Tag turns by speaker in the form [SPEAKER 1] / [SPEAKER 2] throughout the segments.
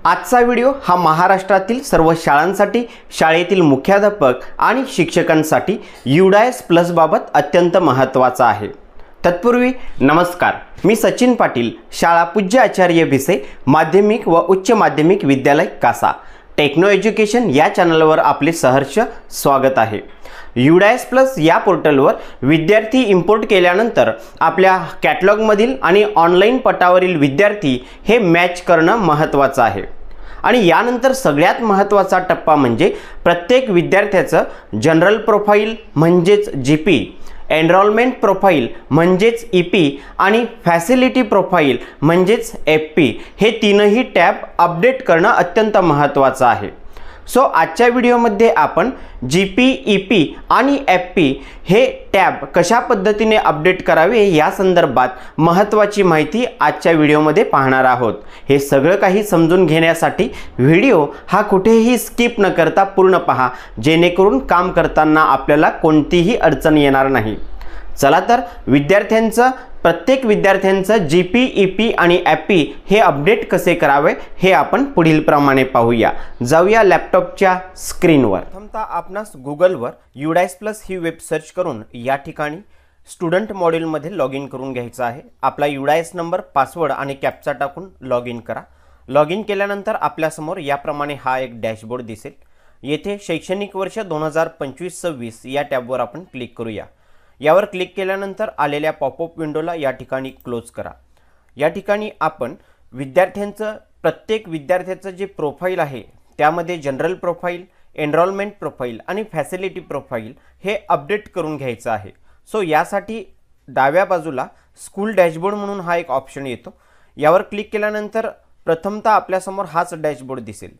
[SPEAKER 1] आजचा व्हिडिओ हा महाराष्ट्रातील सर्व शाळांसाठी, शाळेतील मुख्याध्यापक आणि शिक्षकांसाठी UDAS प्लस बाबत अत्यंत महत्त्वाचा आहे। तत्पूर्वी नमस्कार, मी सचिन पाटील, शाळा पूज्य आचार्य भिसे माध्यमिक व उच्च माध्यमिक विद्यालय कासा टेक्नो एज्युकेशन या चॅनलवर आपले सहर्ष स्वागत आहे। UDAS प्लस या पोर्टलवर विद्यार्थी इंपोर्ट केल्यानंतर आपल्या कॅटलॉगमधील आणि ऑनलाईन पटावरील विद्यार्थी हे मॅच करणं महत्त्वाचं आहे। आणि यानंतर सगळ्यात महत्त्वाचा टप्पा म्हणजे प्रत्येक विद्यार्थ्याचं जनरल प्रोफाइल म्हणजेच GP, एनरोलमेंट प्रोफाइल म्हणजेच EP आणि फॅसिलिटी प्रोफाइल म्हणजेच FP हे तीनही टॅब अपडेट करणं अत्यंत महत्त्वाचं आहे। सो आजच्या व्हिडिओमध्ये आपण GP, EP आणि FP हे टॅब कशा पद्धतीने अपडेट करावे या संदर्भात महत्त्वाची माहिती आजच्या व्हिडिओमध्ये पाहणार आहोत। हे सगळं काही समजून घेण्यासाठी व्हिडिओ हा कुठेही स्किप न करता पूर्ण पहा, जेणेकरून काम करताना आपल्याला कोणतीही अडचण येणार नाही। चला तर प्रत्येक विद्यार्थ्यांचं GP, EP आणि FP हे अपडेट कसे करावे हे आपण पुढील प्रमाणे पाहूया। जाऊया लॅपटॉपच्या स्क्रीनवर। प्रथमतः आपणास गुगलवर UDAS प्लस ही वेब सर्च करून या ठिकाणी स्टुडंट मॉड्यूलमध्ये लॉग इन करून घ्यायचा आहे। आपला UDAS नंबर, पासवर्ड आणि कॅप्चा टाकून लॉग इन करा। लॉग इन केल्यानंतर आपल्यासमोर याप्रमाणे हा एक डॅशबोर्ड दिसेल। येथे शैक्षणिक वर्ष 2025-26 या टॅबवर आपण क्लिक करूया। यावर क्लिक केल्यानंतर आलेल्या पॉपअप विंडोला या ठिकाणी क्लोज करा। या ठिकाणी आपण प्रत्येक विद्यार्थ्याचं जे प्रोफाइल आहे त्यामध्ये जनरल प्रोफाइल, एनरोलमेंट प्रोफाइल आणि फॅसिलिटी प्रोफाइल हे अपडेट करून घ्यायचं आहे। सो यासाठी डाव्या बाजूला स्कूल डॅशबोर्ड म्हणून हा एक ऑप्शन येतो। यावर क्लिक केल्यानंतर प्रथमतः आपल्यासमोर हाच डॅशबोर्ड दिसेल।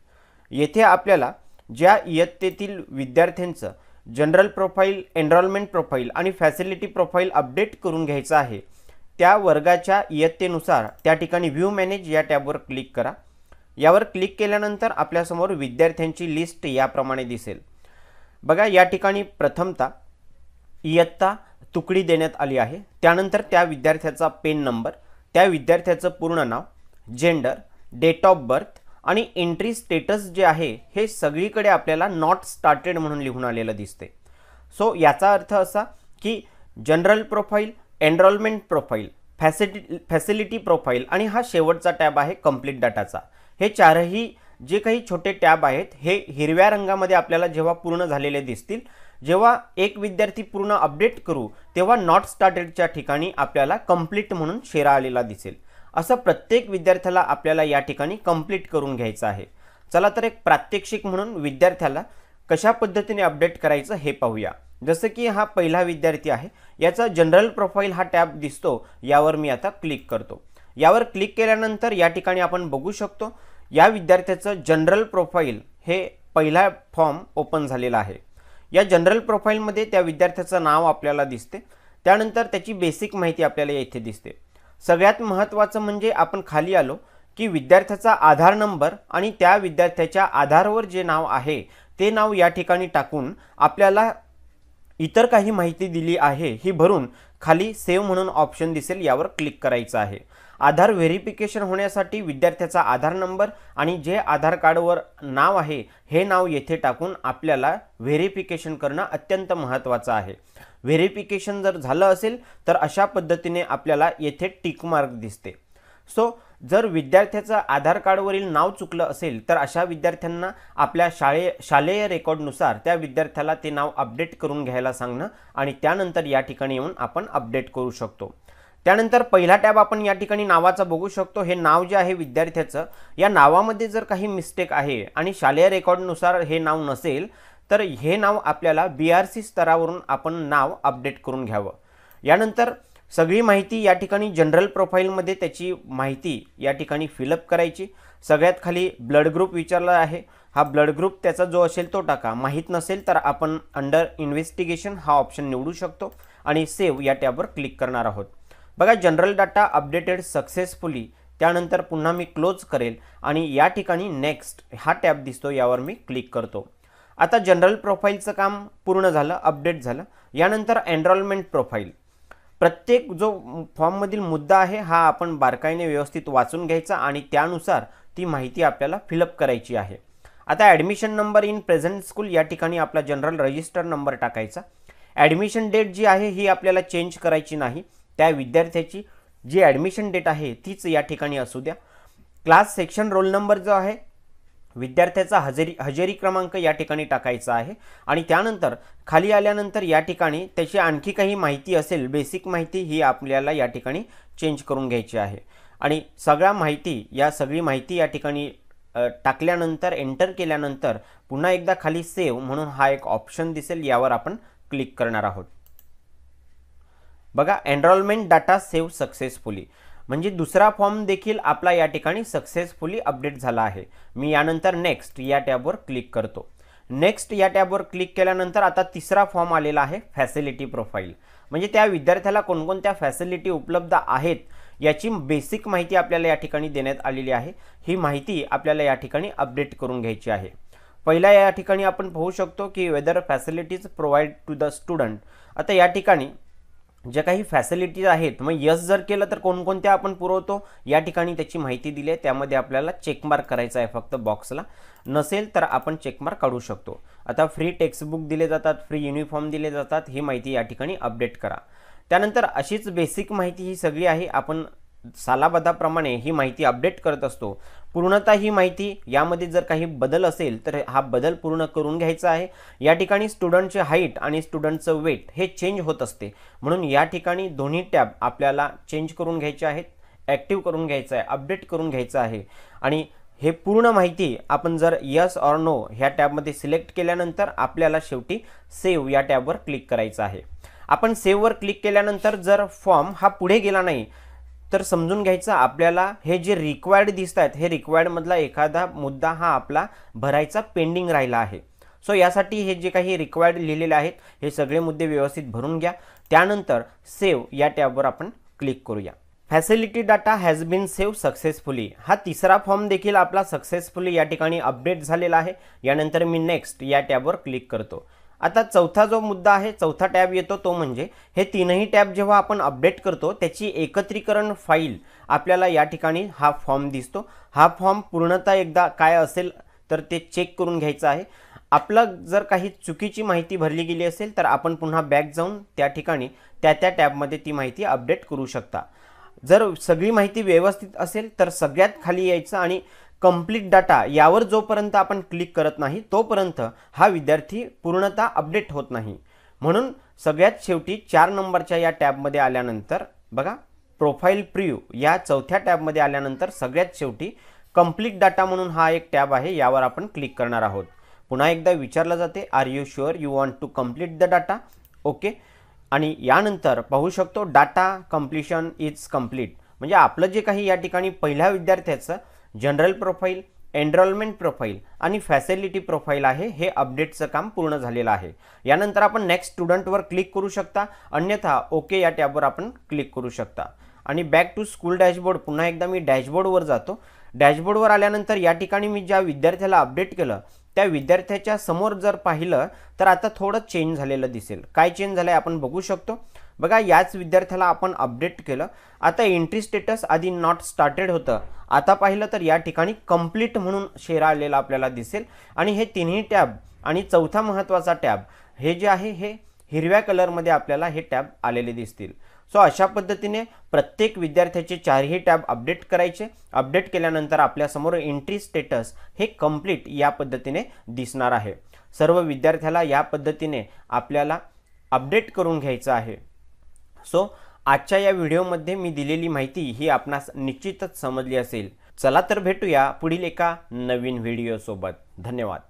[SPEAKER 1] येथे आपल्याला ज्या इयत्तेतील विद्यार्थ्यांचं जनरल प्रोफाइल, एनरोलमेंट प्रोफाइल आणि फॅसिलिटी प्रोफाइल अपडेट करून घ्यायचं आहे त्या वर्गाच्या इयत्तेनुसार त्या ठिकाणी व्ह्यू मॅनेज या टॅबवर क्लिक करा। यावर क्लिक केल्यानंतर आपल्यासमोर विद्यार्थ्यांची लिस्ट याप्रमाणे दिसेल। बघा, या ठिकाणी प्रथमतः इयत्ता तुकडी देण्यात आली आहे, त्यानंतर त्या विद्यार्थ्याचा पेन नंबर, त्या विद्यार्थ्याचं पूर्ण नाव, जेंडर, डेट ऑफ बर्थ आणि एंट्री स्टेटस जे आहे हे सगळीकडे आपल्याला नॉट स्टार्टेड म्हणून लिहून आलेलं दिसते। सो याचा अर्थ असा की general profile, enrolment profile, facility profile आणि हा शेवटचा टॅब आहे कंप्लीट डाटाचा, हे चारही जे काही छोटे टॅब आहेत हे हिरव्या रंगामध्ये आपल्याला जेव्हा पूर्ण झालेले दिसतील, जेव्हा एक विद्यार्थी पूर्ण अपडेट करू तेव्हा नॉट स्टार्टेडच्या ठिकाणी आपल्याला कंप्लीट म्हणून शेरा आलेला दिसेल। असं प्रत्येक विद्यार्थ्याला आपल्याला या ठिकाणी कंप्लीट करून घ्यायचं आहे। चला तर एक प्रात्यक्षिक म्हणून विद्यार्थ्याला कशा पद्धतीने अपडेट करायचं हे पाहूया। जसं की हा पहिला विद्यार्थी आहे, याचा जनरल प्रोफाइल हा टॅब दिसतो, यावर मी आता क्लिक करतो। यावर क्लिक केल्यानंतर या ठिकाणी आपण बघू शकतो या विद्यार्थ्याचं जनरल प्रोफाइल हे पहिला फॉर्म ओपन झालेला आहे। या जनरल प्रोफाइलमध्ये त्या विद्यार्थ्याचं नाव आपल्याला दिसते, त्यानंतर त्याची बेसिक माहिती आपल्याला येथे दिसते। सगळ्यात महत्त्वाचं म्हणजे आपण खाली आलो की विद्यार्थ्याचा आधार नंबर आणि त्या विद्यार्थ्याच्या आधारवर जे नाव आहे ते नाव या ठिकाणी टाकून आपल्याला इतर काही माहिती दिली आहे ही भरून खाली सेव्ह म्हणून ऑप्शन दिसेल, यावर क्लिक करायचं आहे। आधार व्हेरिफिकेशन होण्यासाठी विद्यार्थ्याचा आधार नंबर आणि जे आधार कार्डवर नाव आहे हे नाव येथे टाकून आपल्याला व्हेरिफिकेशन करणं अत्यंत महत्त्वाचं आहे। व्हेरिफिकेशन जर झालं असेल तर अशा पद्धतीने आपल्याला येथे टिक मार्क दिसते। सो जर विद्यार्थ्याचं आधार कार्डवरील नाव चुकलं असेल तर अशा विद्यार्थ्यांना आपल्या शालेय रेकॉर्डनुसार त्या विद्यार्थ्याला ते नाव अपडेट करून घ्यायला सांगणं आणि त्यानंतर या ठिकाणी येऊन आपण अपडेट करू शकतो। त्यानंतर पहिला टॅब आपण या ठिकाणी नावाचा बघू शकतो। हे नाव जे आहे विद्यार्थ्याचं, या नावामध्ये जर काही मिस्टेक आहे आणि शालेय रेकॉर्डनुसार हे नाव नसेल तर हे नाव आपल्याला BRC स्तरावरून आपण नाव अपडेट करून घ्यावं। यानंतर सगळी माहिती या ठिकाणी जनरल प्रोफाइलमध्ये त्याची माहिती या ठिकाणी फिलअप करायची। सगळ्यात खाली ब्लड ग्रुप विचारला आहे, हा ब्लड ग्रुप त्याचा जो असेल तो टाका। माहीत नसेल तर आपण अंडर इन्व्हेस्टिगेशन हा ऑप्शन निवडू शकतो आणि सेव्ह या टॅबवर क्लिक करणार आहोत। बघा, जनरल डाटा अपडेटेड सक्सेसफुली, त्यानंतर पुन्हा मी क्लोज करेल आणि या ठिकाणी नेक्स्ट हा टॅब दिसतो, यावर मी क्लिक करतो। आता जनरल प्रोफाइलचं काम पूर्ण झालं, अपडेट झालं। यानंतर एनरोलमेंट प्रोफाइल, प्रत्येक जो फॉर्ममधील मुद्दा आहे हा आपण बारकाईने व्यवस्थित वाचून घ्यायचा आणि त्यानुसार ती माहिती आपल्याला फिलअप करायची आहे। आता admission number in present school या ठिकाणी आपला जनरल रजिस्टर नंबर टाकायचा। ॲडमिशन डेट जी आहे ही आपल्याला चेंज करायची नाही, त्या विद्यार्थ्याची जी ॲडमिशन डेट आहे तीच या ठिकाणी असू द्या। क्लास सेक्शन रोल नंबर जो आहे, विद्यार्थ्याचा हजेरी क्रमांक या ठिकाणी टाकायचा आहे आणि त्यानंतर खाली आल्यानंतर या ठिकाणी त्याची आणखी काही माहिती असेल, बेसिक माहिती ही आपल्याला या ठिकाणी चेंज करून घ्यायची आहे आणि सगळी माहिती या ठिकाणी टाकल्यानंतर एंटर केल्यानंतर पुन्हा एकदा खाली सेव्ह म्हणून हा एक ऑप्शन दिसेल, यावर आपण क्लिक करणार आहोत। बघा, एनरोलमेंट डाटा सेव्ह सक्सेसफुली, म्हणजे दुसरा फॉर्म देखील आपला या ठिकाणी सक्सेसफुली अपडेट झाला आहे। मी यानंतर नेक्स्ट या टॅबवर क्लिक करतो। नेक्स्ट या टॅबवर क्लिक केल्यानंतर आता तिसरा फॉर्म आलेला आहे फॅसिलिटी प्रोफाईल, म्हणजे त्या विद्यार्थ्याला कोणकोणत्या फॅसिलिटी उपलब्ध आहेत याची बेसिक माहिती आपल्याला या ठिकाणी देण्यात आलेली आहे। ही माहिती आपल्याला या ठिकाणी अपडेट करून घ्यायची आहे। पहिला या ठिकाणी आपण पाहू शकतो की whether facilities provide to the student. आता या ठिकाणी जे काही फॅसिलिटीज आहेत, मग यस जर केलं तर कोणकोणत्या आपण पुरवतो या ठिकाणी त्याची माहिती दिली आहे, त्यामध्ये आपल्याला चेकमार्क करायचा आहे फक्त बॉक्सला, नसेल तर आपण चेकमार्क काढू शकतो। आता फ्री टेक्स्टबुक दिले जातात, फ्री युनिफॉर्म दिले जातात, ही माहिती या ठिकाणी अपडेट करा। त्यानंतर अशीच बेसिक माहिती ही सगळी आहे, आपण सालाबद्धाप्रमाणे ही माहिती अपडेट करत असतो। पूर्णतः ही माहिती यामध्ये जर काही बदल असेल तर हा बदल पूर्ण करून घ्यायचा आहे। या ठिकाणी स्टुडंटचे हाईट आणि स्टुडंटचं वेट हे चेंज होत असते, म्हणून या ठिकाणी दोन्ही टॅब आपल्याला चेंज करून घ्यायचे आहेत, ॲक्टिव्ह करून घ्यायचं आहे, अपडेट करून घ्यायचं आहे। आणि हे पूर्ण माहिती आपण जर यस ऑर नो ह्या टॅबमध्ये सिलेक्ट केल्यानंतर आपल्याला शेवटी सेव्ह या टॅबवर क्लिक करायचं आहे। आपण सेव्हवर क्लिक केल्यानंतर जर फॉर्म हा पुढे गेला नाही तर समजून घ्यायचं आपल्याला हे जे रिक्वायर्ड दिसत आहेत, हे रिक्वायर्डमधला एखादा मुद्दा हा आपला भरायचा पेंडिंग राहिला आहे। सो यासाठी हे जे काही रिक्वायर्ड लिहिलेले आहेत हे सगळे मुद्दे व्यवस्थित भरून घ्या। त्यानंतर सेव्ह या टॅबवर आपण क्लिक करूया। Facility data has been save successfully, हा तिसरा फॉर्म देखील आपला सक्सेसफुली या ठिकाणी अपडेट झालेला आहे। यानंतर मी नेक्स्ट या टॅबवर क्लिक करतो। आता चौथा जो मुद्दा आहे, चौथा टॅब येतो, तो म्हणजे हे तीनही टॅब जेव्हा आपण अपडेट करतो त्याची एकत्रीकरण फाईल आपल्याला या ठिकाणी हा फॉर्म दिसतो। हा फॉर्म पूर्णतः एकदा काय असेल तर ते चेक करून घ्यायचं आहे। आपलं जर काही चुकीची माहिती भरली गेली असेल तर आपण पुन्हा बॅक जाऊन त्या ठिकाणी त्या टॅबमध्ये ती माहिती अपडेट करू शकता। जर सगळी माहिती व्यवस्थित असेल तर सगळ्यात खाली यायचं आणि कंप्लीट डाटा यावर जोपर्यंत आपण क्लिक करत नाही तोपर्यंत हा विद्यार्थी पूर्णतः अपडेट होत नाही। म्हणून सगळ्यात शेवटी 4 नंबरच्या या टॅबमध्ये आल्यानंतर बघा, प्रोफाईल प्रिव्ह्यू या चौथ्या टॅबमध्ये आल्यानंतर सगळ्यात शेवटी कंप्लीट डाटा म्हणून हा एक टॅब आहे, यावर आपण क्लिक करणार आहोत। पुन्हा एकदा विचारलं जाते, are you sure you want to complete the data, okay. आणि यानंतर पाहू शकतो डाटा कंप्लीशन इज कंप्लीट, म्हणजे आपलं जे काही या ठिकाणी पहिल्या विद्यार्थ्याचं जनरल प्रोफाईल, एनरोलमेंट प्रोफाईल आणि फॅसिलिटी प्रोफाईल आहे, हे अपडेटचं काम पूर्ण झालेलं आहे। यानंतर आपण नेक्स्ट स्टुडंटवर क्लिक करू शकता, अन्यथा ओके या टॅबवर आपण क्लिक करू शकता। आणि बॅक टू स्कूल डॅशबोर्ड, पुन्हा एकदा मी डॅशबोर्डवर जातो। डॅशबोर्डवर आल्यानंतर या ठिकाणी मी ज्या विद्यार्थ्याला अपडेट केलं त्या विद्यार्थ्याच्या समोर जर पाहिलं तर आता थोडं चेंज झालेलं दिसेल। काय चेंज झालंय आपण बघू शकतो। बघा, याच विद्यार्थ्याला आपण अपडेट केलं, आता एंट्री स्टेटस आधी नॉट स्टार्टेड होतं, आता पाहिलं तर या ठिकाणी कंप्लीट म्हणून शेर आलेला आपल्याला दिसेल। आणि हे तिन्ही टॅब आणि चौथा महत्त्वाचा टॅब हे जे आहे हे हिरव्या कलरमध्ये आपल्याला हे टॅब आलेले दिसतील। सो अशा पद्धतीने प्रत्येक विद्यार्थ्याचे 4ही टॅब अपडेट करायचे। अपडेट केल्यानंतर आपल्यासमोर एंट्री स्टेटस हे कंप्लीट या पद्धतीने दिसणार आहे। सर्व विद्यार्थ्याला या पद्धतीने आपल्याला अपडेट करून घ्यायचं आहे। सो आजच्या या व्हिडिओमध्ये मी दिलेली माहिती ही आपणास निश्चितच समजली असेल। चला तर भेटूया पुढील एका नवीन व्हिडिओ सोबत। धन्यवाद।